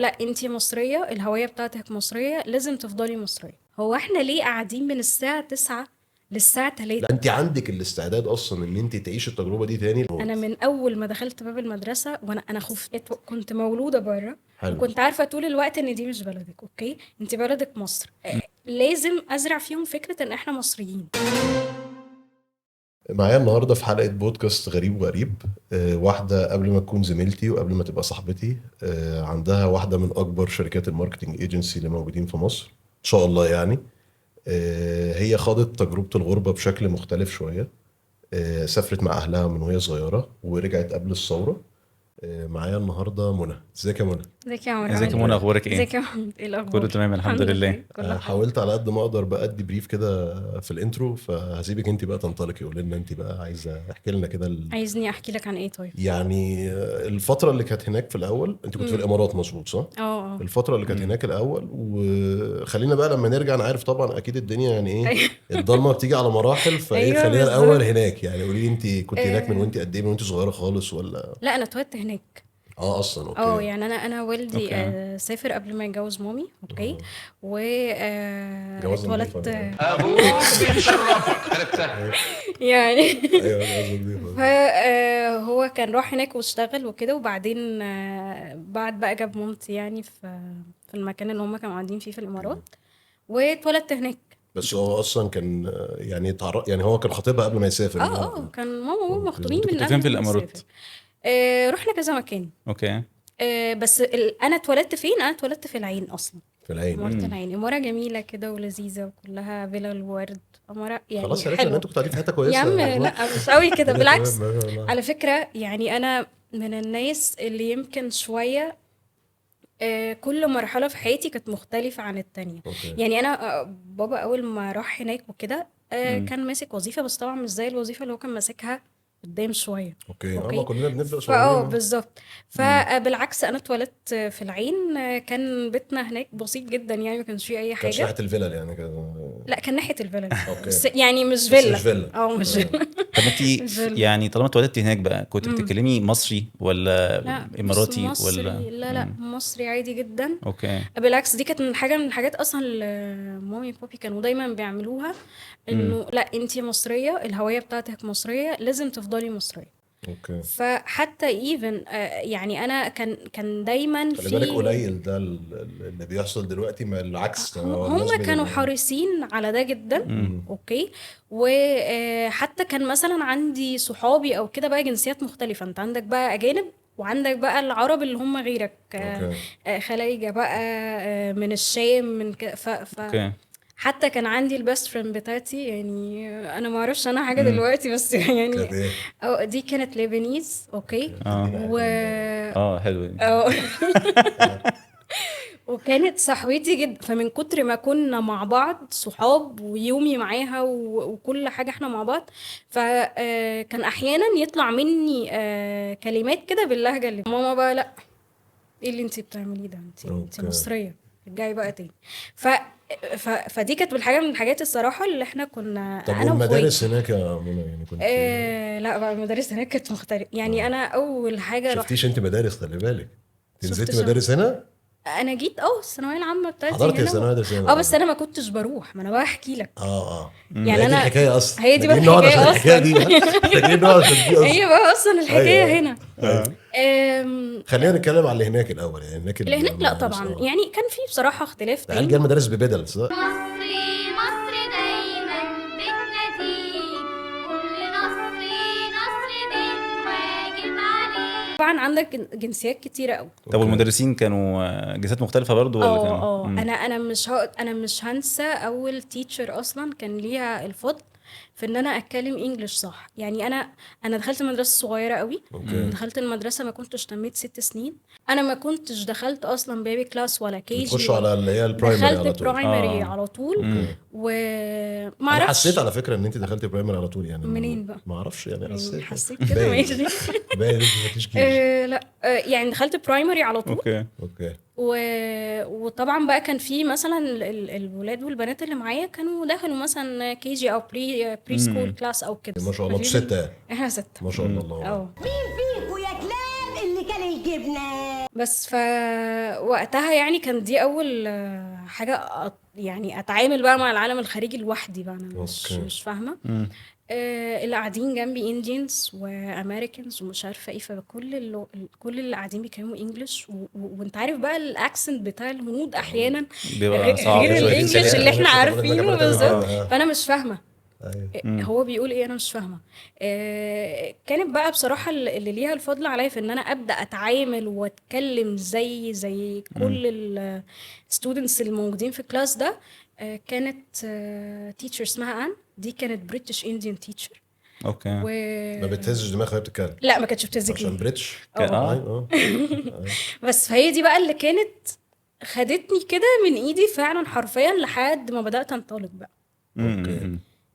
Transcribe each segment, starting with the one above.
لا انتي مصرية، الهوية بتاعتك مصرية، لازم تفضلي مصرية. هو احنا ليه قاعدين من الساعة 9 للساعة 3؟ لا، انت عندك الاستعداد اصلا ان انت تعيش التجربه دي تاني؟ انا من اول ما دخلت باب المدرسة وانا خفت. كنت مولودة بره حلو. وكنت عارفة طول الوقت ان دي مش بلدك، اوكي؟ انتي بلدك مصر. لازم ازرع فيهم فكرة ان احنا مصريين. معايا النهارده في حلقه بودكاست غريب وغريب واحده قبل ما تكون زميلتي وقبل ما تبقى صاحبتي. عندها واحده من اكبر شركات الماركتنج ايجنسي اللي موجودين في مصر ان شاء الله يعني. هي خاضت تجربه الغربه بشكل مختلف شويه. سافرت مع اهلها من وهي صغيره ورجعت قبل الثوره. معايا النهارده منى. ازيك يا منى؟ ازيك يا عمر، ازيك عامل يا ايه؟ منى، اخبارك ازيك ايه؟ يا محمد، ايه كله الاخبار؟ تمام الحمد لله. كله حلو. حاولت على قد ما اقدر بقى ادي بريف كده في الانترو، فهسيبك انت بقى تنطلقي. قولي لنا انت بقى عايزه احكي لنا كده عايزني احكي لك عن ايه طيب؟ يعني الفتره اللي كانت هناك في الاول. انت كنت في الامارات مظبوط صح؟ اه. الفتره اللي كانت مم. هناك الاول، وخلينا بقى لما نرجع. انا عارف طبعا اكيد الدنيا يعني ايه، ايوه. الضلمه بتيجي على مراحل، فايه ايوه خلينا الاول بالظبط. هناك. يعني قولي لي انت كنت هناك من آه، وانت قد ايه؟ من وانت صغيره خالص ولا؟ لا انا اتولدت هناك. اه اصلا اه اوكي. يعني انا والدي اوكي. سافر قبل ما يتجوز مامي، اوكي. اه و جوازه نظيفه اتولدت انا. ابوك بيشرفك عرفتها. ايوه يعني. ايوه جوازه نظيفه. فهو كان راح هناك واشتغل وكده، وبعدين بعد بقى جاب مامتي يعني في المكان اللي هم كانوا قاعدين فيه في الامارات، واتولدت هناك. بس هو اصلا كان يعني يعني هو كان خطيبها قبل ما يسافر كان ماما وبابا اوكي. مخطوبين انت من كنت فين قبل في ما الامارات؟ يسافر. رحنا كذا مكان. اوكي. بس انا اتولدت فين؟ انا اتولدت في العين اصلا. في العين. إمارة امم العين إمارة جميلة كده ولذيذة وكلها فيلا الورد. إمارة خلاص يعني عرفنا ان حلوة. انتوا كنتوا قاعدين في حته يا عم كويسه يا جماعه. لا مش قوي كده، الدنيا تمام بالعكس. ما شاء الله. على فكرة يعني أنا من الناس اللي يمكن شوية كل مرحلة في حياتي كانت مختلفة عن التانية. اوكي. يعني أنا بابا أول ما راح هناك وكده امم كان ماسك وظيفة، بس طبعا مش زي الوظيفة اللي هو كان ماسكها قدام شوية. اوكي اه، ما اوكي. كلنا بنبدا صغيرين اه. بالظبط. امم فبالعكس انا اتولدت في العين. كان بيتنا هناك بسيط جدا، يعني ما كانش فيه اي كانتش حاجة. ناحيه الفيلل يعني كده؟ لا كان ناحية الفيلا، اوكي. بس يعني مش بس مش فيلا. فيلا. اه مش اه. فيلا. طب انت مش فيلا. يعني طالما اتولدتي هناك بقى كنت امم بتتكلمي مصري ولا لا بص، اماراتي ولا مصري، لا مصري عادي جدا. اوكي. بالعكس دي كانت من حاجة من الحاجات اصلا اللي مامي وبابي كانوا دايما بيعملوها، امم انه لا انتي مصرية، الهوية بتاعتك مصرية، لازم تفضلي مصرية. اوكي. فحتى ايفن يعني انا كان دايما خلي بالك في. قليل ده اللي بيحصل دلوقتي، ما العكس هو الناس هم كانوا حريصين على ده جدا. امم اوكي. وحتى كان مثلا عندي صحابي او كده بقى جنسيات مختلفة، انت عندك بقى اجانب وعندك بقى العرب اللي هم غيرك، اوكي. خلايجة بقى، من الشام، من اوكي. حتى كان عندي البيست فريند بتاعتي، يعني انا ما اعرفش انا حاجة امم دلوقتي بس كانت يعني ايه؟ أو دي كانت ليبانيز، اوكي. اوكي اه ادينا و حته من ده. اه حلو دي. أو... اه. وكانت صاحبتي جدا، فمن كتر ما كنا مع بعض صحاب ويومي معاها وكل حاجة احنا مع بعض، فكان احيانا يطلع مني كلمات كده باللهجة اللي ماما بقى لا، ايه اللي انتي بتعمليه ده؟ انتي اوكي. مصرية، رجعي بقى تاني. ف... فدي كانت بالحاجة من الحاجات الصراحة اللي احنا كنا طب انا والمدارس واخواتي. هناك يا منى يعني كنت لا بقى المدارس هناك كانت مختلفة، يعني اه؟ انا اول حاجة شفتيش رحت. انت مدارس؟ خلي بالك انت شفت نزلت مدارس هنا. انا جيت الثانويه العامه بتاعتي حضرت هنا الثانويه الدراسيه هنا بس اه. انا ما كنتش بروح، ما انا بقى احكي لك. اه. ما امم يعني هي دي انا الحكايه اصلا، هي احنا دي بقى جايين نقعد عشان الحكايه الحكايه اصلا. دي ها؟ احنا جايين نقعد عشان دي هي اصلا. بقى اصلا ايوه الحكايه هنا. اه أم... خلينا نتكلم على اللي هناك الاول. يعني هناك اللي هناك لا المدارس طبعا، اه. يعني كان في بصراحه اختلاف العيال جايه تاني. المدارس ببدل صح؟ مصري مصري دايما بتناديه، كل نصري نصري دين واجب عليه. طبعا عندك جنسيات كتيره قوي. طب اوكي. والمدرسين كانوا جنسيات مختلفة برضو ولا كانوا انا مش هنسى اول تيتشر اصلا كان ليها الفضل في ان انا اتكلم انجليش صح. يعني انا دخلت مدرسه صغيره قوي. اوكي. دخلت المدرسه ما كنتش تميت 6 سنين. انا ما كنتش دخلت اصلا بيبي كلاس ولا كي جي بتخشوا ولا على اللي هي البرايمري دخلت على طول؟ برايمري اه على طول. امم اوكي. وما انا حسيت اعرفش على فكره ان انت دخلتي برايمري على طول يعني منين بقى. ما اعرفش يعني يعني حسيت. حسيت كده باين ماشي. باين انت ما فيش كيجي. لا يعني دخلت برايمري على طول. اوكي. اوكي. و... وطبعا بقى كان في مثلا الولاد والبنات اللي معايا كانوا دخلوا مثلا كي جي او بري سكول امم كلاس او كده. ما شاء الله مفيش انتوا 6 احنا 6. ما شاء الله الله أكبر. اه مين فيكو يا كلاب اللي كان بس فوقتها يعني كان دي اول حاجه يعني اتعامل بقى مع العالم الخارجي لوحدي بقى. انا أوكي. مش فاهمه. اللي قاعدين جنبي انديانز وامريكانز ومش عارفه ايه، فكل كل اللي قاعدين بيتكلموا انجلش، وانت عارف بقى الاكسنت بتاع الهنود احيانا بيبقى صعب غير شوية. الانجلش اللي احنا نفس الكلام عارفينه اللي أنا بالظبط. بقوله. فانا مش فاهمه أيوة. هو بيقول ايه، انا مش فاهمه. كانت بقى بصراحه اللي ليها الفضل عليا في ان انا ابدا اتعامل واتكلم زي كل الستودنتس الموجودين في الكلاس ده. كانت تيتشر اسمها ان، دي كانت بريتش انديان تيتشر. اوكي. ما بتهزش دماغها وهي بتتكلم لا ما كانتش عشان بتذكرني. بريتش. اه بس فهي دي بقى اللي كانت خدتني كده من ايدي فعلا حرفيا لحد ما بدات انطلق بقى.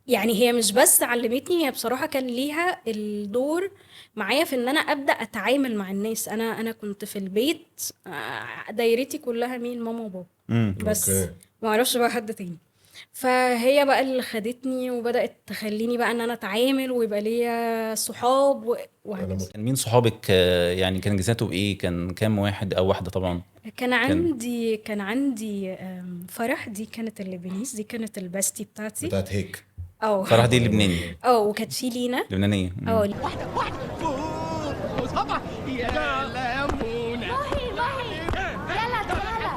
يعني هي مش بس علمتني، هي بصراحة كان ليها الدور معايا في ان انا ابدا اتعامل مع الناس. انا كنت في البيت دايرتي كلها مين، ماما وبابا بس. أوكي. ما اعرفش بقى حد تاني. فهي بقى اللي خدتني وبدات تخليني بقى ان انا اتعامل ويبقى ليا صحاب وهكذا. كان مين صحابك يعني كان جنسيته بايه؟ كان كام واحد او واحده طبعا؟ كان عندي فرح، دي كانت اللبنانيز، دي كانت الباستي بتاعتي. بتاعت هيك. فرح دي لبناني وكانت في لينا. لبنانيه.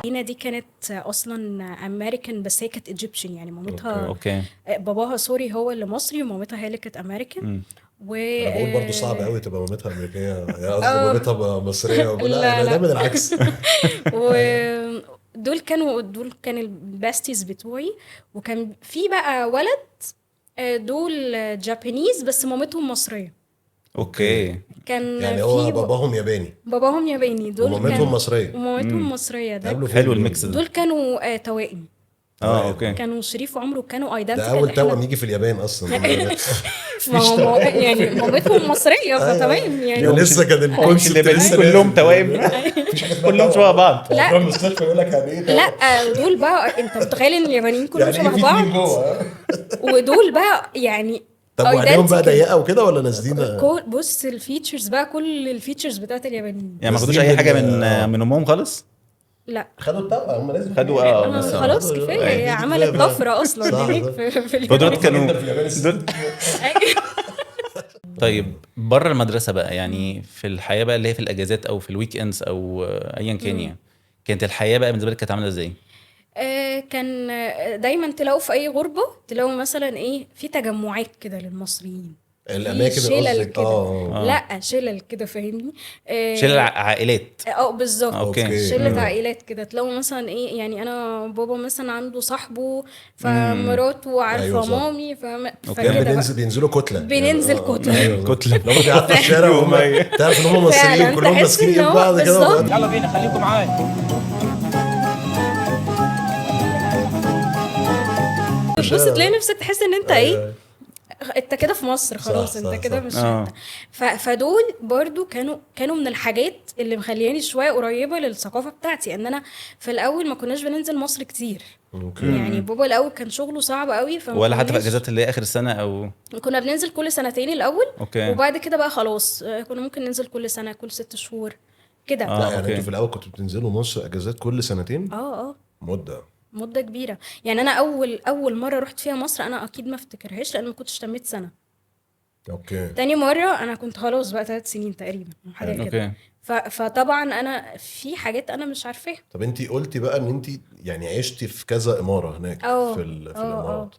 لينا دي كانت اصلا امريكان، بس هي كانت ايجيبشن يعني مامتها. اوكي. باباها سوري هو اللي مصري، ومامتها هي اللي كانت امريكان. انا بقول برضه صعب قوي تبقى مامتها امريكيه، يعني قصدي مامتها مصريه. لا دايما العكس. دول كان الباستيز بتوعي. وكان في بقى ولد دول جابانيز بس مامتهم مصريه. اوكي. كان يعني في هو باباهم ياباني دول ومامتهم مصريه. ومامتهم مصريه. ده حلو الميكس ده. دول كانوا توائم. اوكي. كانوا شريف وعمرو، كانوا ايدنتيكال. ده اول توأم يجي في اليابان اصلا. يعني مامتهم مصريه فتمام يعني. لسه كان الكونسيبت اللبنانيين كلهم توائم كلهم شبه بعض. لا. تروح المستشفى يقول لك يعني ايه ده؟ لا دول بقى انت متخيل ان اليابانيين كلهم يعني شبه في بعض، اتنين جوه. ودول بقى يعني طب وعينيهم بقى identical. ضيقه وكده ولا نازلين؟ بص الفيتشرز بقى، كل الفيتشرز بتاعت اليابانيين. يعني ما خدوش اي حاجه من امهم خالص؟ لا خدوا التوأم هم لازم خدوا أنا خلاص كفايه، هي عملت طفره اصلا صح، هناك صح. في فدول اليابان. كانوا في اليابان دول. طيب بره المدرسه بقى، يعني في الحياه بقى اللي هي في الاجازات او في الويك اندز او ايا كان، يعني كانت الحياه بقى بالنسبه لك كانت عامله ازاي؟ كان دايما تلاقوا في اي غربه، تلاقوا مثلا ايه، في تجمعات كده للمصريين، الاماكن شلل قصدك. كده. لا شلل كده فاهمني. شلل عائلات. بالظبط. اوكي. شلة عائلات كده، تلاقوا مثلا ايه، يعني انا بابا مثلا عنده صاحبه فمراته عارفه أيوة صح. مامي كان فكده بقى بينزلوا كتله. بننزل كتله. أيوة. كتله. لو بيقعدوا في الشارع وهم تعرف ان هم مصريين فعلاً، كلهم تحس ماسكين إن ايد هو بعض كده. بالظبط. يلا بينا خليكم معايا. بص تلاقي نفسك تحس ان انت أيوة. ايه، انت كده في مصر خلاص. صح، انت صح، كده صح. مش فدول برضو كانوا من الحاجات اللي مخلياني شويه قريبه للثقافه بتاعتي. ان انا في الاول ما كناش بننزل مصر كتير. اوكي. يعني بابا الاول كان شغله صعب قوي، ولا حتى في اجازات اللي هي اخر السنه او كنا بننزل كل سنتين الاول. اوكي. وبعد كده بقى خلاص كنا ممكن ننزل كل سنه، كل 6 شهور كده. لا يعني أوكي. انتوا في الاول كنتوا بتنزلوا مصر اجازات كل سنتين؟ مده كبيره. يعني انا اول مره رحت فيها مصر انا اكيد ما افتكرهاش لان ما كنتش تميت سنه. اوكي. تاني مرة أنا كنت خلاص بقى 3 سنين تقريبا حاجة كده. اوكي. فطبعا أنا في حاجات أنا مش عارفاها. طب انتي قلتي بقى ان انتي يعني عشتي في كذا اماره هناك في الامارات.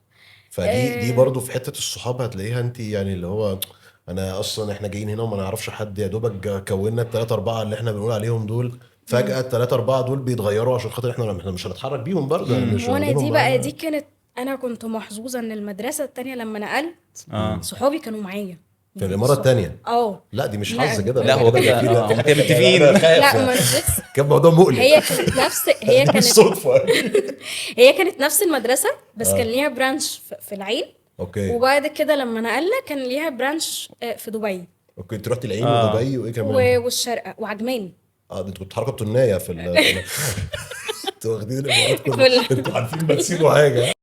فدي برضو في حته الصحاب هتلاقيها انتي، يعني اللي هو انا اصلا احنا جايين هنا وما نعرفش حد، يا دوبك كونا الثلاثه اربعه اللي احنا بنقول عليهم دول، فجاه الثلاثه اربعه دول بيتغيروا عشان خاطر احنا مش هنتحرك بيهم برضه. يعني مش وانا هنجيبهم دي بقى معانا. دي كانت، انا كنت محظوظه ان المدرسه التانية لما نقلت صحابي كانوا معايا في الاماره الثانيه. لا دي مش لا. حظ كده. لا هو كده هم كانوا متفقين. لا ما بس كان موضوع مقلق. هي كانت صدفه. هي كانت نفس المدرسه بس كان ليها برانش في العين. اوكي. وبعد كده لما نقلنا كان ليها برانش في دبي. اوكي انت رحت العين ودبي وايه كمان؟ والشارقه وعجمان. انتوا كنتوا بتحركوا بتنايه في انتوا واخدين الامارات كلها. انتوا عارفين ما تسيبوا حاجه.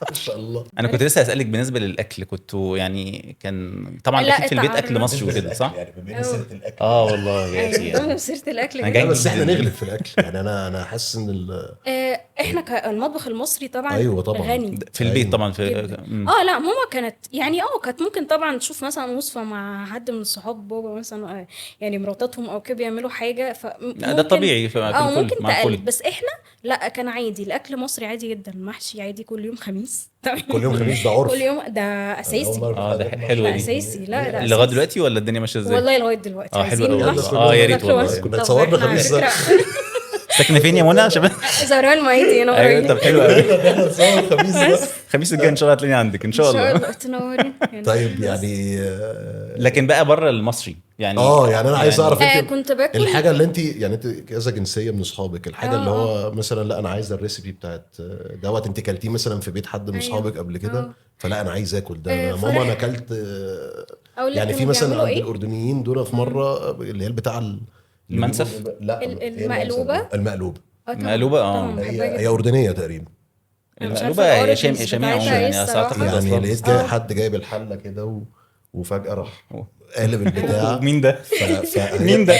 ما شاء الله. انا كنت لسه اسالك بالنسبه للاكل، كنتوا يعني كان طبعا لا، اكيد في البيت اكل اتعرف. مصري وكده صح؟ يعني بما سيره الاكل والله يا سيدي. ايوه سيره الاكل أنا جدا. جاي لا بس احنا جداً. نغلب في الاكل يعني. انا حاسس ان احنا المطبخ المصري طبعا ايوه طبعا غني في البيت أيوة. طبعا في جدا. لا ماما كانت يعني كانت ممكن طبعا تشوف مثلا وصفه مع حد من صحاب بابا مثلا، يعني مراتاتهم او كده بيعملوا حاجه لا، ده طبيعي في الكل ممكن مع الكل. تقلد، بس احنا لا، كان عادي الاكل مصري عادي جدا، محشي عادي كل يوم خميس. كل يوم خميس ده عرف. كل يوم ده اساسي. ده حلوه ده دي. اساسي. لا ده لغايه أساسي. دلوقتي ولا الدنيا ماشيه ازاي؟ والله لغايه دلوقتي حلو عايزين قوي محشي. والله. يا ريت ناكله والله. بس. كنا طب اتصورنا إحنا على خميس ده. فكرة ساكنه فين يا منى عشان زهراء المعيدي هنا ايوه قريب. طب حلو قوي. احنا نتصور خميس ده. الخميس الجاي ان شاء الله هتلاقيني عندك ان شاء ان شاء الله. الله تنوري يعني. طيب بس. يعني لكن بقى بره المصري يعني يعني انا عايز اعرف انت كنت باكل الحاجه اللي انت يعني انت كذا جنسيه من اصحابك، الحاجه اللي هو مثلا لا انا عايزه الريسيبي بتاعت دوت انت كلتيه مثلا في بيت حد من أيوة. اصحابك قبل كده، فلا انا عايز اكل ده. أنا فرح. ماما انا اكلت أقول لك يعني في كانوا مثلا بيعملوا عند إيه؟ الاردنيين دول في مره اللي هي البتاع المنسف؟ لا المقلوبة؟ المقلوبه طبعاً. مقلوبة، طبعاً بحبها هي جدا. هي اردنيه تقريبا. أنا مش المقلوبه عارفة هي الأوريجينز شاميه بتاعتها عموما إيه يعني الصراحة. اعتقد يعني أصلاً. لقيت جاي حد جايب الحله كده وفجاه راح قالب البتاع. مين ده؟ مين ده؟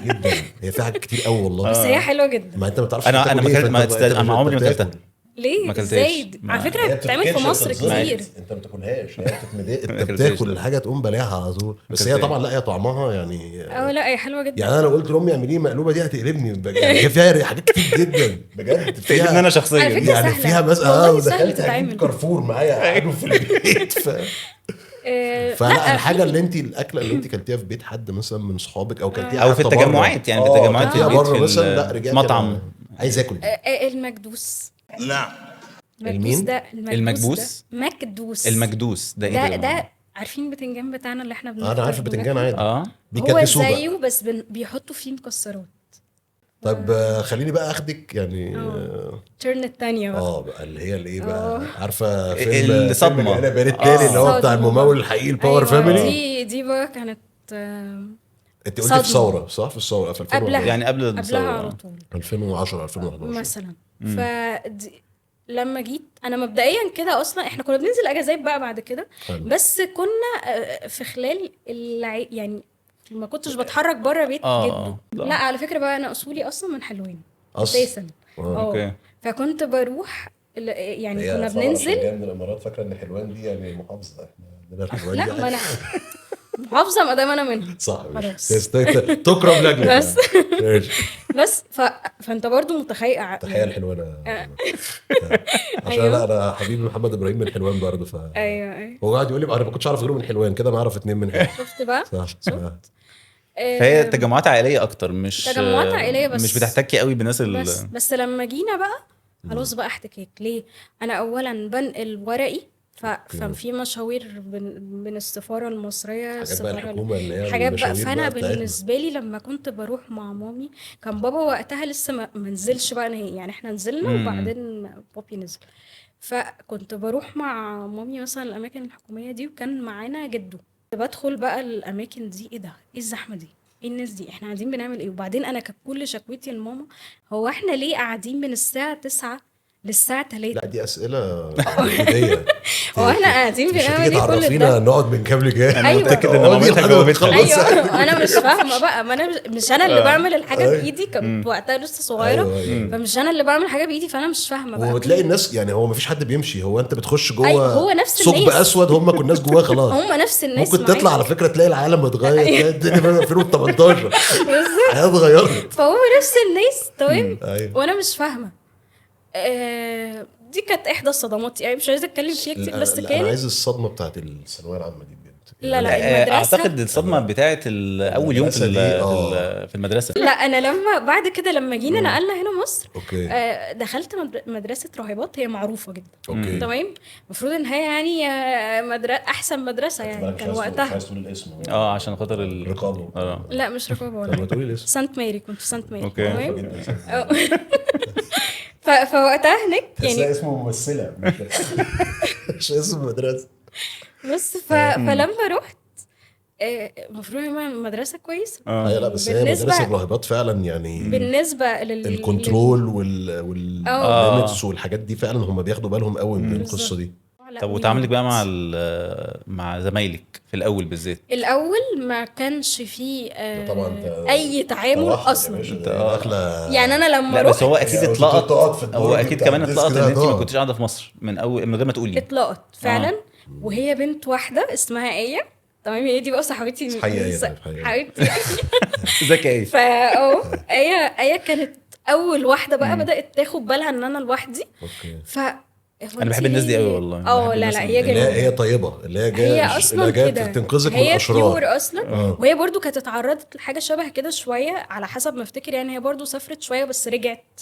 جدا هي في حاجات كتير قوي والله. بس هي حلوة جدا. ما انت ما تعرفش انا تاكل ما إيه، كلت ما فأنت تست- انا عمري ما بتاكل. اكلتها. ليه؟ ما أكلتهاش. ازاي؟ على فكرة هي بتتعمل في بتتكلش، مصر بتتظبط. كتير. انت ما بتاكلهاش، هي انت أكلتهاش. بتاكل الحاجه تقوم بلاها على طول. بس هي أكلتهاش. طبعا لا هي طعمها يعني لا هي حلوة جدا. يعني انا لو قلت لامي اعملي مقلوبه دي هتقلبني يعني. هي فيها حاجات كتير جدا بجد. تقلبني انا شخصيا. على فكرة يعني سهلة. فيها مثلا والله سهل ودخلت تتعمل. هجيب كارفور معايا قاعده في البيت فلا الحاجه اللي انت الاكله اللي انت كلتيها في بيت حد مثلا من صحابك او كلتيها أو في حتى التجمعات بره. يعني في التجمعات كلتيها في البيت بره في مثلا لا رجعت مطعم. أنا عايز اكل دي. المكدوس. لا المكدوس ده المكبوس؟ ده مكدوس. المكدوس ده ايه ده عارفين البتنجان بتاعنا اللي احنا بناكله؟ انا عارف البتنجان عادي هو بيكدسوه بقى. زيه بس بيحطوا فيه مكسرات. طب خليني بقى اخدك يعني ترن التانية بقى. بقى اللي هي الايه بقى عارفه فيلم الصدمة. انا بين التاني اللي هو بتاع صدمة الممول بقى. الحقيقي الباور أيوة، فاميلي. دي بقى كانت انت قلتي في صدمة. ثوره صح؟ في الثوره في 2011 قبلها يعني قبل قبلها الثورة. على طول 2010 2011 مثلا. لما جيت انا مبدئيا كده اصلا احنا كنا بننزل اجازات بقى بعد كده، حلو. بس كنا في خلال يعني ما كنتش بتحرك بره بيت جده. لا على فكره بقى انا اصولي اصلا من حلوان اساسا. اوكي. فكنت بروح يعني هي كنا طبعاً بننزل. عشان جاية من الامارات فاكره ان حلوان دي يعني محافظه. احنا عندنا حلوان لا دي ما انا محافظه ما دام انا منها. صح خلاص. تكرم لاجلك بس. ماشي. بس فانت برضو متخيل تخيل حلوان عشان أيوة. لا انا حبيبي محمد ابراهيم من حلوان برضه ايوه هو قاعد يقول لي انا ما كنتش اعرف غيره من حلوان كده انا اعرف اتنين من حلوان. شفت بقى. صح فهي تجمعات عائليه اكتر مش تجمعات عائليه بس مش بتحتكي قوي بالناس بس لما جينا بقى خلاص بقى احتكاك. ليه؟ انا اولا بنقل ورقي ففي مشاوير بين السفاره المصريه حاجات بقى. فانا بالنسبه لي لما كنت بروح مع مامي كان بابا وقتها لسه ما نزلش بقى نهائي، يعني احنا نزلنا وبعدين بابي نزل. فكنت بروح مع مامي مثلا الاماكن الحكوميه دي وكان معانا جده. كنت بدخل بقى الاماكن دي، ايه ده؟ ايه الزحمه دي؟ ايه الناس دي؟ احنا قاعدين بنعمل ايه؟ وبعدين انا كانت كل شكوتي لماما هو احنا ليه قاعدين من الساعه 9 للساعه 3؟ لا دي اسئله هديه. هو احنا قاعدين بنعمل ايه كل تعرفينا ده؟ نقعد من كام لكام؟ انا متاكد ان مامتها جاوبتها. ايوه انا مش فاهمه بقى. ما انا مش انا اللي بعمل الحاجه بايدي، كنت وقتها لسه صغيره. فمش انا اللي بعمل حاجه بايدي، فانا مش فاهمه بقى. وتلاقي الناس يعني هو مفيش حد بيمشي، هو انت بتخش جوه هو نفس ثقب الناس. اسود هم كل الناس جواه خلاص. هم نفس الناس. ممكن تطلع على فكره تلاقي العالم اتغير، تلاقي الدنيا في 2018 الحياه اتغيرت. فهو نفس الناس تمام. أيوة. وانا مش فاهمه. دي كانت احدى الصدمات، يعني مش عايزه اتكلم فيها كتير بس انا كانت. عايز الصدمه بتاعت الثانويه العامه دي بجد. لا المدرسه اعتقد الصدمه بتاعت اول يوم في المدرسة في المدرسه. لا انا لما بعد كده لما جينا نقلنا هنا مصر. اوكي. دخلت مدرسه راهبات، هي معروفه جدا. اوكي. تمام. المفروض ان هي يعني احسن مدرسه يعني كان وقتها. عايز تقول الاسم عشان خاطر الرقابه. لا مش رقابه طب ولا ما تقولي الاسم. سانت ماري. كنت في سانت ماري. أوكي. تمام. فوقتها هناك يعني اسمه ممثله مش اسم مدرسه. بس فلما رحت المفروض هي مدرسه كويسه. لا بس هي بالنسبة- مدارس الراهبات فعلا يعني بالنسبه الكنترول والليميتس والحاجات دي فعلا هم بياخدوا بالهم قوي من القصه دي. طب وتعاملك بقى مع زمايلك في الاول بالذات؟ الاول ما كانش فيه طبعا اي تعامل اصلا. يعني انا لما لا بس رحت هو اكيد يعني اتلقط، تقعد في الدور هو اكيد بتاع كمان الديسك اتلقط ده ان انت ما هتقعد. كنتش قاعده في مصر من اول من غير ما تقولي. اتلقط فعلا. وهي بنت واحده اسمها ايه، تمام، هي دي بقى صاحبتي حقيقة من- طيب، حقيقة. حبيبتي. ازيك ايه؟ هي كانت اول واحده بقى بدات تاخد بالها ان انا لوحدي. اوكي. انا بحب الناس دي قوي والله. بحب لا الناس لا اللي- هي اللي جميله. هي طيبه، اللي هي هي جايه اصلا كده تنقذك من هي الاشرار. بيور اصلا. وهي برضو كانت اتعرضت لحاجه شبه كده شويه على حسب ما افتكر، يعني هي برضو سافرت شويه بس رجعت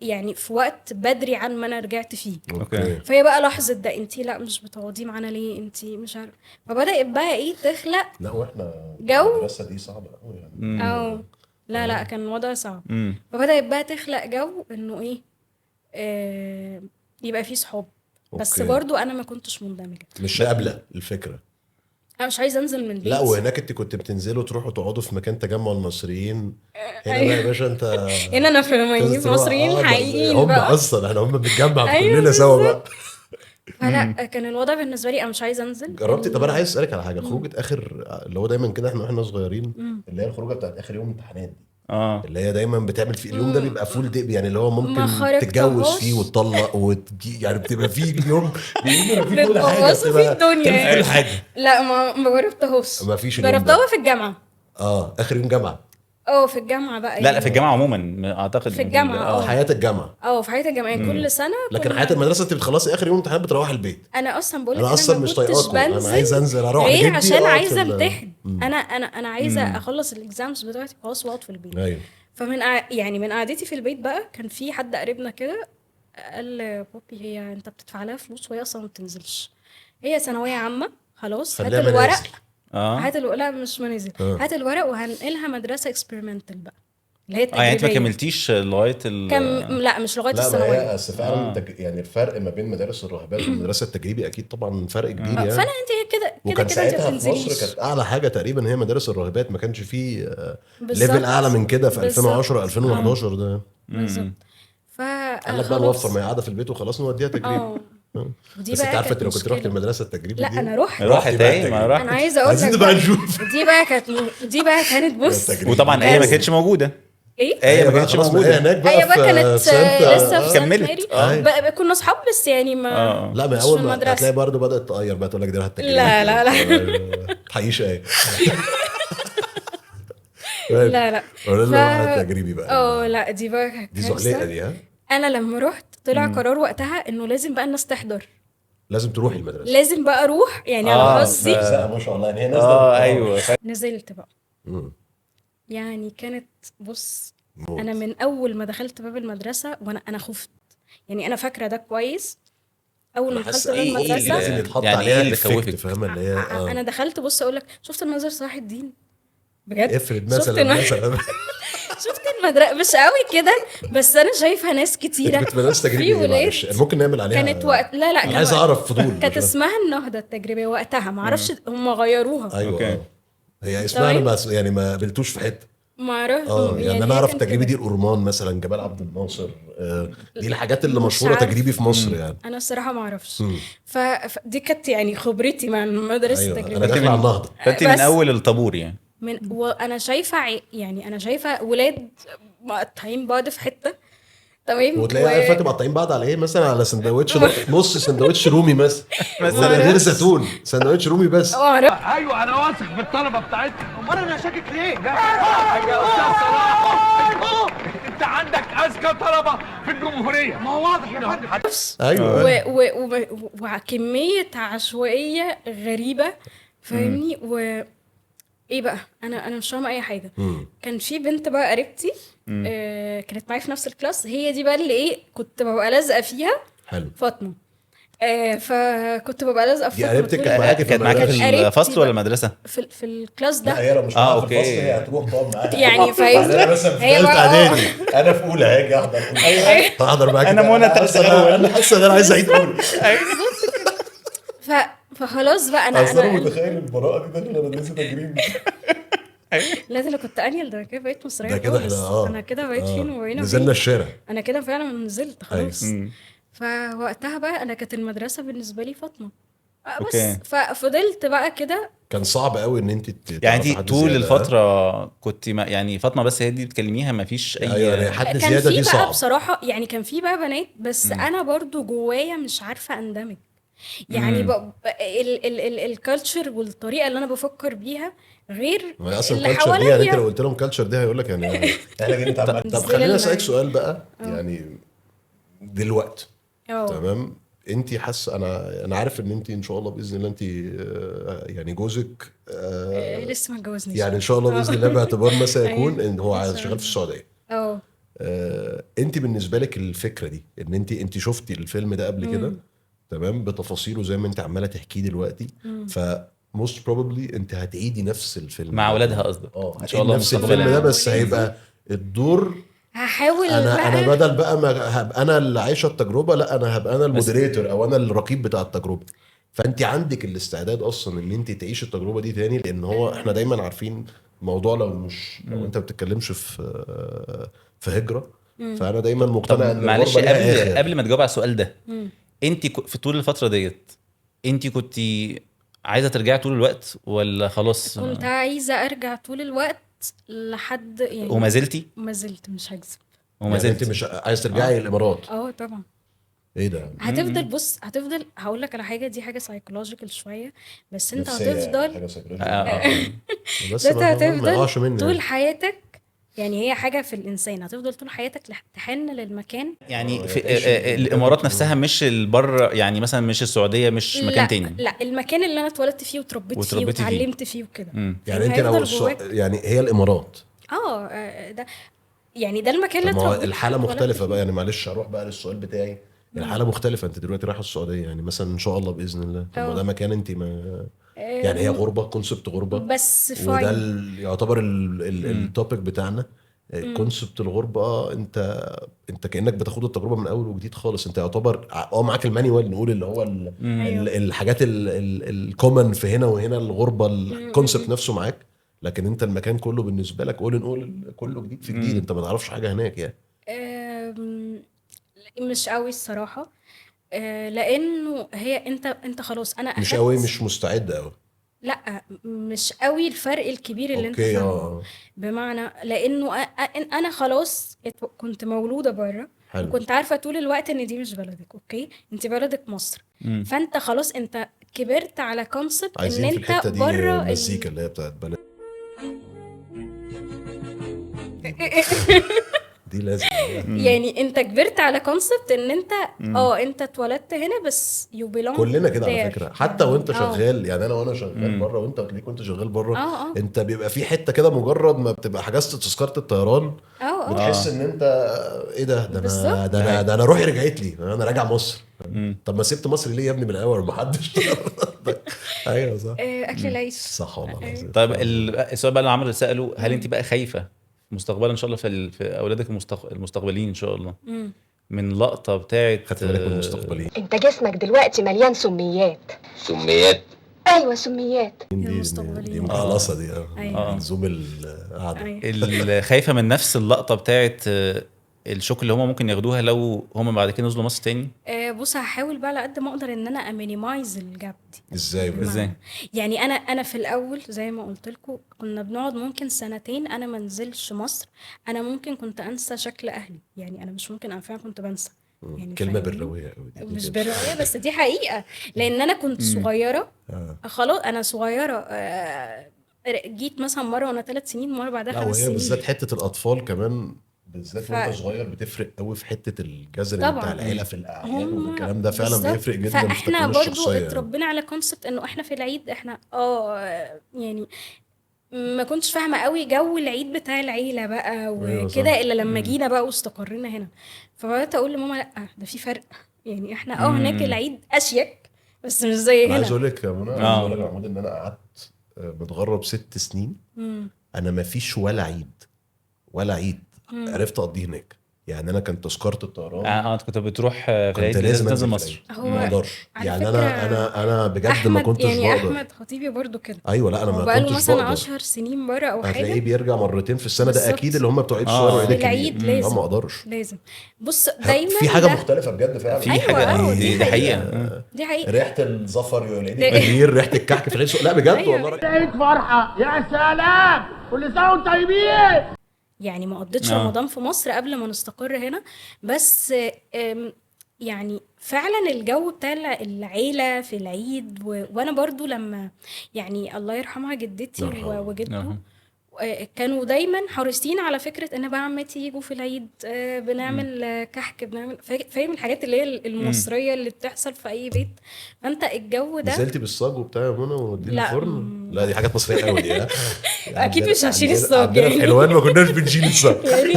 يعني في وقت بدري عن ما انا رجعت فيه. اوكي. فهي بقى لاحظت ده، انتي لا مش بتقعدي معانا ليه، انتي مش عارفه. فبدات بقى ايه تخلق لا واحنا جو. المدرسه دي صعبه قوي يعني. لا كان الوضع صعب. مم. فبدات بقى تخلق جو انه ايه يبقى فيه صحاب. بس أوكي. برضو انا ما كنتش مندمجه، مش قابله الفكره. انا مش عايزه انزل من لا بيتي. وهناك انت كنت بتنزلوا تروحوا تقعدوا في مكان تجمع المصريين. هنا أيوة. بقى يا باشا انت هنا انا في مصريين حقيقيين هم بقى. اصلا احنا هم بنتجمع أيوة كلنا سوا بقى. فلا كان الوضع بالنسبه لي انا مش عايزه انزل. جربتي؟ طب انا عايز اسالك على حاجه. خروجه اخر اللي هو دايما كده احنا صغيرين، اللي هي الخروجه بتاعت اخر يوم امتحانات دي، اللي هي دايما بتعمل في اليوم ده بيبقى فول دي، يعني اللي هو ما ممكن خرجتهاش. تتجوز فيه وتطلق يعني بتبقى فيه اليوم بيبقى فيه كل حاجه، بتبوظوا فيه الدنيا. بتعمل فيه كل حاجه. لا ما جربتهاش. ما فيش اليوم جربتها ده. في الجامعه. اخر يوم جامعه. في الجامعه بقى. لا في الجامعه عموما اعتقد في الجامعة، حياه الجامعه. في حياه الجامعه كل سنه. لكن حياه المدرسه انت بتخلصي اخر يوم امتحان بتروحي البيت. انا اصلا بقول لك انا اصلا ما مش كنتش طايقاكم، انا بنزل. عايز انزل اروح ليه؟ لجدي عشان أقعد عايزه في امتحن. انا عايزه اخلص الاكزامز بتاعتي خلاص واقعد في البيت. ايوه. يعني من قعدتي في البيت بقى كان في حد قريبنا كده قال بابي هي انت بتدفع لها فلوس وهي اصلا ما بتنزلش، هي ثانويه عامه خلاص، هات خليها الورق. منازل. هات لا مش منازل. هات الورق وهنقلها مدرسه اكسبيرمنتال بقى اللي هي يعني انت ما التجريبيه. كملتيش لغايه لا مش لغايه لا ما الثانويه. هي اصل فعلا يعني الفرق ما بين مدارس الراهبات والمدرسه التجريبي اكيد طبعا فرق كبير يعني. فانا انت كده وكان انت ساعتها في مصر بتنزليش. كانت اعلى حاجه تقريبا هي مدارس الراهبات، ما كانش فيه بالظبط. ليفل اعلى من كده في بالظبط. 2010 2011 ده. بالظبط. قال لك بقى نوفر ما هي قاعده في البيت وخلاص نوديها تجريبي. ودي بس انت بقى عارفه انت كانت لو كنت رحت مشكلة. المدرسه التجريبي لا دي انا رحت راحت بقى ايه ما التجريبي. راحت. انا عايزه اقول عايزين لك نبقى بقى، نشوف. دي بقى كانت بص التجريبي. وطبعا ايه ما كانتش موجوده. ايه ايه ما بقى كانتش خلاص ما هي موجوده. هناك بقى هي بقى كانت في سانتا. لسه في سانت كملت. ماري. أيوة. كنا اصحاب بس يعني ما لا ما مش اول في ما المدرسة. هتلاقي برضه بدات تغير بقى تقول لك دي راحت تجريبي. لا. تحيش ايه. لا ولا اللي راحت تجريبي بقى. لا دي بقى دي كارثة. زحليقه دي ها. انا لما رحت طلع قرار وقتها انه لازم بقى الناس تحضر، لازم تروحي المدرسه. لازم بقى اروح يعني على قصدي. ما شاء الله يعني هي نازله. ايوه نزلت بقى مم. يعني كانت بص موت. انا من اول ما دخلت باب المدرسه وانا خفت، يعني انا فاكره ده كويس. اول ما بحس دخلت باب ايه اللي المدرسه لازم يتحط يعني عليها إيه اللي الإفكت، خوفك؟ فاهمه اللي هي انا دخلت بص اقول لك شفت المنظر صلاح الدين بجد. افرض شفت مثلا شفت المدرسه مش قوي كده بس انا شايفه ناس كتيره كنت مدرسه في تجريبي ولاد. معلش ممكن نعمل عليها. كانت وقت لا انا عايز اعرف فضول. كانت اسمها النهضه التجريبيه وقتها، ما اعرفش هم غيروها. ايوه أوكي. هي اسمها انا يعني ما قابلتوش في حته. ما اعرفش يعني انا اعرف التجريبي دي الأورمان مثلا، جبال عبد الناصر، دي الحاجات اللي مشهوره عارفة. تجريبي في مصر يعني. انا الصراحه ما اعرفش. فدي كانت يعني خبرتي مع المدرسه ايوه التجريبيه. انا داخل على النهضه. فانت من بس- اول الطابور يعني. وانا شايفه يعني انا شايفه ولاد مقطعين بعض في حته تمام. وتلاقي عارفه تبقى مقطعين بعض على ايه مثلا، على سندوتش نص سندوتش رومي مثلا من غير زيتون، سندوتش رومي بس. ايوه انا واثق في الطلبه بتاعتنا. امال انا شاكك ليه؟ يا استاذ صلاح انت عندك اذكى طلبه في الجمهوريه. ما هو واضح يا فندم. ايوه وكميه عشوائيه غريبه فاهمني. ايه بقى انا مش فاهمه اي حاجه. كان في بنت بقى قريبتي كانت معايا في نفس الكلاس، هي دي بقى اللي ايه كنت ببقى لازقه فيها. حلو. فاطمه. فكنت ببقى لازقه في دي فاطمه قريبتك طول كانت معاكي في كانت معاك المدرسة؟ في قريبتي الفصل بقى. ولا المدرسه؟ في الكلاس ده. لا هي لو مش معاها في أوكي. الفصل هي هتروح تقعد معاها. يعني فاهم انا مثلا في هي ثالثه بقى اعدادي انا في اولى هاجي احضر هحضر معاكي. أنا منى تالتة أول. انا حاسه ان انا عايز اعيد اولى. ف فخلاص بقى اصل انا انا متخيل البراءه دي داخله مدرسه تجريبي. لا، ده انا كنت انيل، ده كده بقيت مصريه ده كده خالص. احنا انا كده بقيت فين وبقينا نزلنا فين. الشارع. انا كده فعلا نزلت خلاص. مم. فوقتها بقى انا كانت المدرسه بالنسبه لي فاطمه. بس اوكي. ففضلت بقى كده. كان صعب قوي ان انت يعني تعرفي انت حد طول زيادة، الفتره كنت يعني فاطمه بس هي دي بتكلميها، ما فيش ايوه يعني اي؟ حد كان زياده في دي بقى صعب. بصراحه، يعني كان في بقى بنات، بس انا برضو جوايا مش عارفه اندمج. يعني الكالتشر والطريقه اللي انا بفكر بيها غير ما هي اصلا اللي الكالتشر دي، يعني انت لو حواليا. قلت لهم كالتشر دي هيقول لك يعني احنا جايين نتعامل. طب نزل خلينا لنا اسالك يعني. سؤال بقى، يعني دلوقتي اه تمام، انت حاسه، انا عارف ان انت ان شاء الله باذن الله انت يعني جوزك لسه ما اتجوزنيش. يعني ان شاء الله باذن الله باعتبار ما سيكون أيوة. ان هو إن شاء شغال في السعوديه. اه انت بالنسبه لك الفكره دي ان انت شفتي الفيلم ده قبل كده تمام بتفاصيله زي ما انت عماله تحكيه دلوقتي، ف most probably انت هتعيدي نفس الفيلم مع ده. اولادها قصدك؟ ان هتعيدي شاء الله نفس مستقبلا. الفيلم ده، مع بس ولادي. هيبقى الدور هحاول انا بقى. بدل بقى ما هبقى انا اللي عايشه التجربه، لا انا هبقى انا المودريتور او انا الرقيب بتاع التجربه. فانت عندك الاستعداد اصلا ان انت تعيش التجربه دي تاني؟ لان هو احنا دايما عارفين موضوع، لو انت بتتكلمش في هجره، فانا دايما طب مقتنع ان معلش، الغربه ليها اخر. قبل ما تجاوب على السؤال ده، انت في طول الفتره ديت انت كنت عايزه ترجعي طول الوقت ولا خلاص؟ كنت عايزه ارجع طول الوقت لحد يعني. وما زلتي؟ ما زلت، مش هكذب. وما يعني انت زلتي مش عايز ترجعي الامارات؟ اه طبعا. ايه ده؟ هتفضل، بص هتفضل، هقول لك على حاجه، دي حاجه سايكولوجيكال شويه، بس انت نفسية يعني، هتفضل. حاجة سيكولوجية. آه. بس انت ما يقعش هتفضل مني طول يعني. حياتك. يعني هي حاجه في الانسان، هتفضل طول حياتك تحن للمكان. يعني في تعيش المكان الامارات ده. نفسها، مش البر، يعني مثلا مش السعوديه، مش مكان لا تاني؟ لا، المكان اللي انا اتولدت فيه وتربيت فيه وتربيتي فيه. وتعلمت فيه وكده. يعني انت لو هيفضل جواك. يعني هي الامارات. ده يعني ده المكان طب اللي ما هو اتربيت الحاله واتولدت مختلفه بقى، فيه. يعني معلش اروح بقى للسؤال بتاعي. الحاله مختلفه، انت دلوقتي رايحه السعوديه يعني مثلا ان شاء الله باذن الله. طب ما ده مكان انت ما يعني هي غربه، كونسبت غربه. بس وده فاين. يعتبر التوبيك بتاعنا. كونسبت الغربه، انت كانك بتاخد التجربه من اول وجديد خالص. انت يعتبر معاك المانيوال، نقول اللي هو أيوه. الحاجات الكومن في هنا وهنا، الغربه الكونسبت نفسه معاك، لكن انت المكان كله بالنسبه لك نقول كله جديد في جديد. انت ما تعرفش حاجه هناك يعني. مش قوي الصراحه. لانه هي انت خلاص، انا مش أخدت. قوي، مش مستعد قوي. لا، مش قوي الفرق الكبير اللي انت اوكي فاهمه. بمعنى لانه انا خلاص كنت مولوده بره. حلو. وكنت عارفه طول الوقت ان دي مش بلدك. اوكي، انت بلدك مصر. فانت خلاص انت كبرت على كونسبت ان عايزين في انت الحته دي بره المزيكا اللي هي بتاعت بلد دي لازم. يعني انت كبرت على كونسبت ان انت انت اتولدت هنا بس you belong كلنا كده على there. فكره، حتى وانت آه. شغال يعني. وانا شغال بره، وانت هتلاقيك وانت شغال بره، اه انت بيبقى في حته كده مجرد ما بتبقى حجزت تذكره الطيران بتحس ان انت ايه ده انا بالظبط. ده انا روحي رجعت لي، انا راجع مصر. طب ما سبت مصر ليه يا ابني من الاول؟ ما حدش ايوه صح. اكل العيش. صح والله العظيم. طيب السؤال بقى اللي عمرو ساله، هل انت بقى خايفه مستقبلا ان شاء الله في اولادك المستقبلين ان شاء الله من لقطه بتاعت خدت بالك من المستقبلين؟ انت جسمك دلوقتي مليان سميات. سميات؟ ايوه سميات. دي المستقبلين. مخلصه دي أيوة. لزوم القعده. أيوة. خايفه من نفس اللقطه بتاعت الشوك اللي هم ممكن ياخدوها لو هم بعد كده نزلوا مصر تاني؟ بص هحاول بقى على قد ما اقدر ان انا امينيمايز الجاب دي. ازاي بقى؟ ازاي؟ يعني انا في الاول زي ما قلت لكم كنا بنقعد ممكن سنتين انا ما انزلش مصر. انا ممكن كنت انسى شكل اهلي. يعني انا مش ممكن، انا فعلا كنت بنسى. يعني كلمه فاهمني؟ بالرويه قوي دي. مش بالرؤية، بس دي حقيقة. لان انا كنت صغيرة. خلاص انا صغيرة. جيت مثلا مرة وانا 3 سنين، مرة بعدها لا 5 وهي سنين. بالذات حته الاطفال كمان بالذات وانت صغير بتفرق قوي في حته الجذر طبعاً. بتاع العيله في الاعياد هم والكلام ده فعلا بالظبط. بيفرق جدا في فاحنا تكوين برضو الشخصيه يعني. اتربينا على كونسبت انه احنا في العيد احنا يعني ما كنتش فاهمه قوي جو العيد بتاع العيله بقى أيوة صح. وكده الا لما جينا بقى واستقرينا هنا. فبقيت اقول لماما لا، ده في فرق. يعني احنا هناك العيد اشيك بس مش زي انا عايز هنا. اقول لك يا منى، عايز اقول لك يا محمود ان انا قعدت متغرب 6 سنين. انا ما فيش ولا عيد عرفت اقضيه هناك. يعني انا كانت تذكره الطيران انت كنت بتروح في كنت العيد لازم تنزل انزل مصر. في هو العيد. ما اقدرش على يعني فكرة انا بجد ما احمد كنتش يعني بقدر. احمد خطيبي برضو كده، ايوه لا انا هو ما بقاله كنتش مثلا بقدر. 10 سنين بره او هتلاقيه حاجه. بيرجع مرتين في السنه، ده بالظبط. اكيد اللي هم بتوع عيد الصغير وعيد في الكبير. العيد لا لازم ما اقدرش. لازم. بص دايما في حاجه ده مختلفه بجد فعلا. في ايوه حاجه دي دي حقيقه حقيقه. دي حقيقه. ريحه الظفر العيد ده- الكبير، ريحه الكحك في العيد لا بجد أيوة. والله. عيد فرحة يا سلام، كل سنة وانتم طيبين. يعني ما قضيتش رمضان في مصر قبل ما نستقر هنا، بس يعني فعلا الجو بتاع العيلة في العيد وانا برضو لما يعني الله يرحمها جدتي يرحمها. وجدته كانوا دايما حريصين على فكرة ان بقى عمتي يجوا في العيد، بنعمل كحك، بنعمل فاهم الحاجات اللي هي المصرية اللي بتحصل في اي بيت. فانت الجو ده نزلتي بالصاج وبتاع يا منى ودي لا، الفرن؟ لا دي حاجات مصريه قوي دي. اكيد مش هشيل الصاج عندنا في يعني. حلوان ما كناش بنشيل الصاج. يعني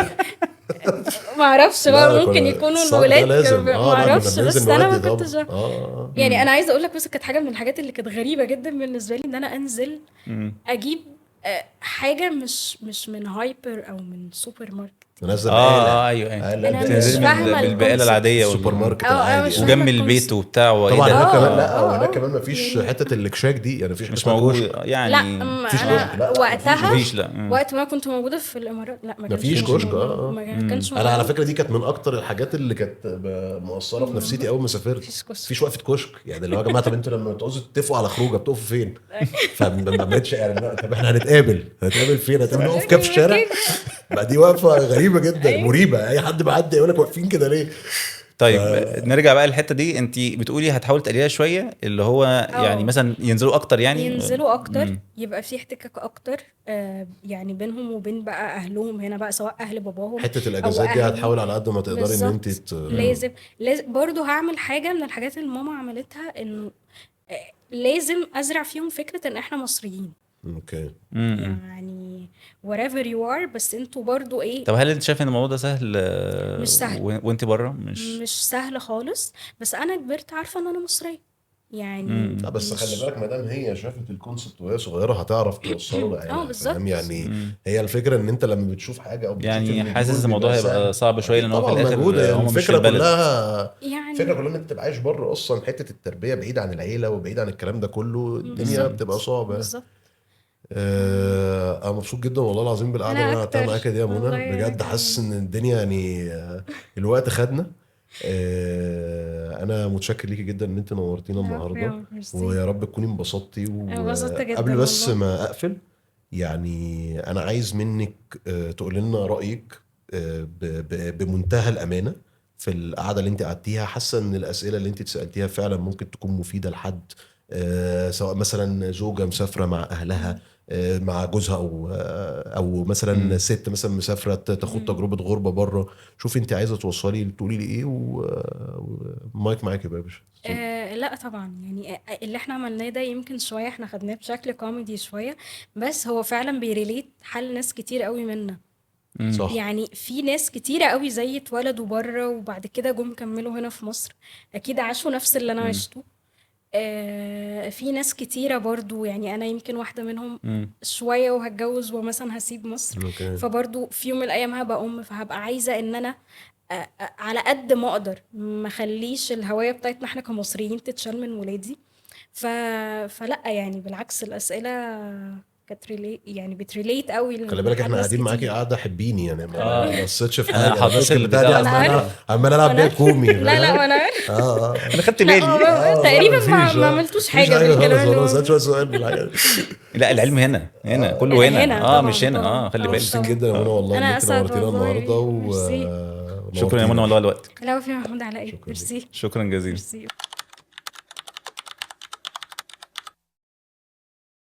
ما اعرفش لا، بقى ممكن كنا يكونوا الصاج ده الولاد لازم. ما لا، كنا اعرفش، بننزل بس انا ما نودي كنتش طبعا. يعني انا عايزه اقول لك بس كانت حاجه من الحاجات اللي كانت غريبه جدا بالنسبه لي ان انا انزل اجيب حاجه مش من هايبر او من سوبر ماركت. ننزل ايوه أنا مش تنزل فاهمة بالبقاله الكونسيبت. العاديه السوبر ماركت أنا العادي مش يعني. فاهمة وجنب الكونسيبت. البيت وبتاع وايه طبعا ده. هناك كمان لا آه. وهناك كمان ما فيش حته الاكشاك دي يعني. مفيش مش حتة موجود كشك. يعني. لا مفيش كشك. لا، انا لا، وقتها مفيش لا. وقت ما كنت موجوده في الامارات لا ما كانش مفيش كشك. موجود. ما كانش انا على موجود. فكره دي كانت من اكتر الحاجات اللي كانت مؤثره في نفسيتي اول ما سافرت. مفيش كشك. مفيش وقفه كشك يعني. اللي هو يا جماعه طب انتوا لما بتعوزوا تتفقوا على خروجه بتقفوا فين؟ فما بقتش يعني لا، طب احنا هنتقابل فين؟ هنتقابل نقف كده في الشارع؟ بقى دي وقفه غريبه جدا مريبه. اي حد معدي يقول لك واقفين كده ليه؟ طيب نرجع بقى للحته دي. انت بتقولي هتحاول تقلليها شويه، اللي هو يعني مثلا ينزلوا اكتر يعني. ينزلوا اكتر، يبقى في احتكاك اكتر يعني بينهم وبين بقى اهلهم هنا بقى، سواء اهل باباهم حته أو الاجازات دي أهلي. هتحاول على قد ما تقدري ان انت بالظبط. لازم برضو هعمل حاجه من الحاجات اللي ماما عملتها، انه لازم ازرع فيهم فكره ان احنا مصريين اوكي. يعني wherever you are، بس انتوا برضو ايه. طب هل انت شايف ان الموضوع ده سهل؟ مش سهل. وانت بره مش سهل خالص، بس انا كبرت عارفه ان انا مصريه يعني. لا بس خلي بالك ما دام هي شافت الكونسبت وهي صغيره هتعرف توصله لعيالها. بالظبط. فاهم يعني. هي الفكره ان انت لما بتشوف حاجه او بتشوف يعني الفيديو حاسس الموضوع بيبقى هيبقى سهل. صعب شويه، لان هو في طبعا الاخر مجهود. يعني هم مش في الفكره البلد. كلها يعني الفكره كلها ان انت تبقى عايش بره اصلا. حته التربيه بعيد عن العيله وبعيد عن الكلام ده كله الدنيا بتبقى صعبه. بالظبط. انا مبسوط جدا والله العظيم بالقعده اللي انا قعدتها أكتر. معاك دي يا منى. والله أنا بجد كمان. حاسس ان الدنيا يعني الوقت خدنا. انا متشكر ليكي جدا ان انت نورتينا النهارده، ويا رب تكوني انبسطتي. انبسطت جدا وقبل بس والله. ما اقفل يعني انا عايز منك تقول لنا رايك بمنتهى الامانه في القعده اللي انت قعدتيها. حاسه ان الاسئله اللي انت اتسالتيها فعلا ممكن تكون مفيده لحد، سواء مثلا زوجه مسافره مع اهلها مع جوزها او مثلا ست مثلا مسافره تاخد تجربه غربه بره. شوفي انت عايزه توصلي تقولي لي ايه. ومايك معاكي بقى يا باشا. لا طبعا يعني اللي احنا عملناه ده يمكن شويه احنا خدناه بشكل كوميدي شويه، بس هو فعلا بيريليت حل ناس كتير قوي منا. صح. يعني في ناس كتيرة قوي زي اتولدوا بره وبعد كده جم كملوا هنا في مصر، اكيد عاشوا نفس اللي انا عشته. في ناس كتيرة برضو يعني انا يمكن واحدة منهم شوية وهتجوز ومثلا هسيب مصر. أوكي. فبرضو في يوم من الايام هبقى فهبقى عايزة ان انا على قد ما اقدر ما خليش الهوية بتاعتنا احنا كمصريين تتشال من ولادي. فلا يعني بالعكس الاسئلة كانت يعني بتريليت قوي. خلي بالك احنا قاعدين معاكي قاعده حبيني يعني ما بصيتش في أنا حاجه. حطيت بس البتاع البتاع دي دي عمال العب بيها كومي. لا وانا انا خدت بالي. تقريبا ما عملتوش حاجه من الكلام اللي خلاص. شويه سؤال بالحاجه. لا العلم هنا كله هنا طبعاً، مش هنا طبعاً. خلي بالك. مبسوطين جدا يا منى والله ان أنا انت أسعد نورتينا والله. النهارده ميرسي. شكرا يا منى والله على وقتك. لا في محمود على ايه. ميرسي. شكرا جزيلا. ميرسي.